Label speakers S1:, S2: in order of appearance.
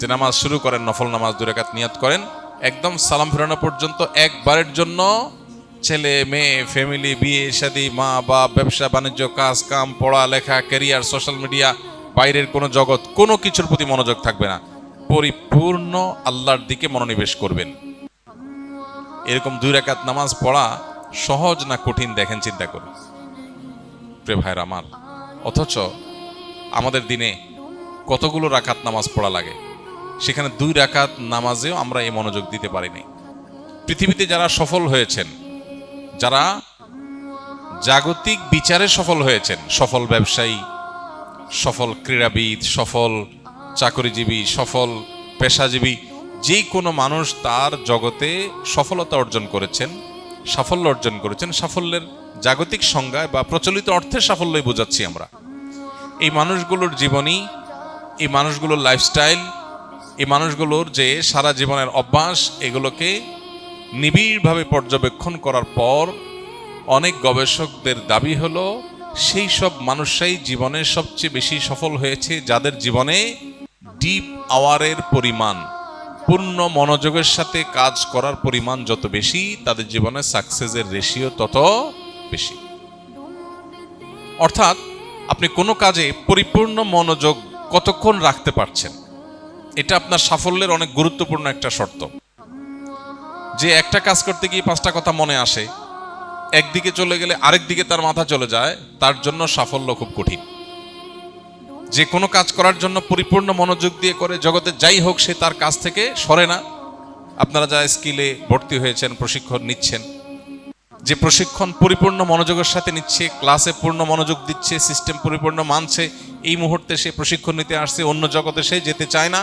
S1: যে নামাজ শুরু করেন, নফল নামাজ 2 রাকাত নিয়ত করেন, একদম সালাম ফেরানো পর্যন্ত একবারের জন্য ছেলে মেয়ে, ফ্যামিলি, বিয়ে শাদী, মা বাপ, ব্যবসা বাণিজ্য, কাজ কাম, পড়ালেখা, ক্যারিয়ার, সোশ্যাল মিডিয়া, বাইরের কোনো জগৎ, কোনো কিছুর প্রতি মনোযোগ থাকবে না, পরিপূর্ণ আল্লাহর দিকে মনোনিবেশ করবেন। এরকম 2 রাকাত নামাজ পড়া সহজ না কঠিন দেখেন, চিন্তা করুন প্রিয় ভাইরা আমার। অথচ আমাদের দিনে কতগুলো রাকাত নামাজ পড়া লাগে, সেখানে 2 রাকাত নামাজেও আমরা এই মনোযোগ দিতে পারিনি। পৃথিবীতে যারা সফল হয়েছেন, যারা জাগতিক বিচারে সফল হয়েছেন, সফল ব্যবসায়ী, সফল ক্রীড়াবিদ, সফল চাকরিজীবী, সফল পেশাজীবী, যে কোনো মানুষ তার জগতে সফলতা অর্জন করেছেন, সাফল্য অর্জন করেছেন। সাফল্যের জাগতিক সংজ্ঞায় বা প্রচলিত অর্থের সাফল্যই বোঝাচ্ছি আমরা। এই মানুষগুলোর জীবনী, এই মানুষগুলোর লাইফস্টাইল, এই মানুষগুলোর যে সারা জীবনের অভ্যাস, এগুলোকে নিবিড়ভাবে পর্যবেক্ষণ করার পর অনেক গবেষকদের দাবি হলো সেই সব মানুষরাই জীবনে সবচেয়ে বেশি সফল হয়েছে যাদের জীবনে ডিপ আওয়ারের পরিমাণ, পূর্ণ মনোযোগের সাথে কাজ করার পরিমাণ যত বেশি, তাদের জীবনে সাকসেসের রেশিও তত বেশি। অর্থাৎ আপনি কোনো কাজে পরিপূর্ণ মনোযোগ কতক্ষণ রাখতে পারছেন, এটা আপনার সাফল্যের অনেক গুরুত্বপূর্ণ একটা শর্ত। যে একটা কাজ করতে গিয়ে 5টা কথা মনে আসে, একদিকে চলে গেলে আরেক দিকে তার মাথা চলে যায়, তার জন্য সাফল্য খুব কঠিন। যে কোনো কাজ করার জন্য পরিপূর্ণ মনোযোগ দিয়ে করে, জগতে যাই হোক সে তার কাজ থেকে সরে না। আপনারা যারা স্কিলে ভর্তি হয়েছেন, প্রশিক্ষণ নিচ্ছেন, যে প্রশিক্ষণ পরিপূর্ণ মনোযোগের সাথে নিচ্ছে, ক্লাসে পূর্ণ মনোযোগ দিচ্ছে, সিস্টেম পরিপূর্ণ মানছে, এই মুহূর্তে সে প্রশিক্ষণ নিতে আসছে, অন্য জগতে সে যেতে চায় না,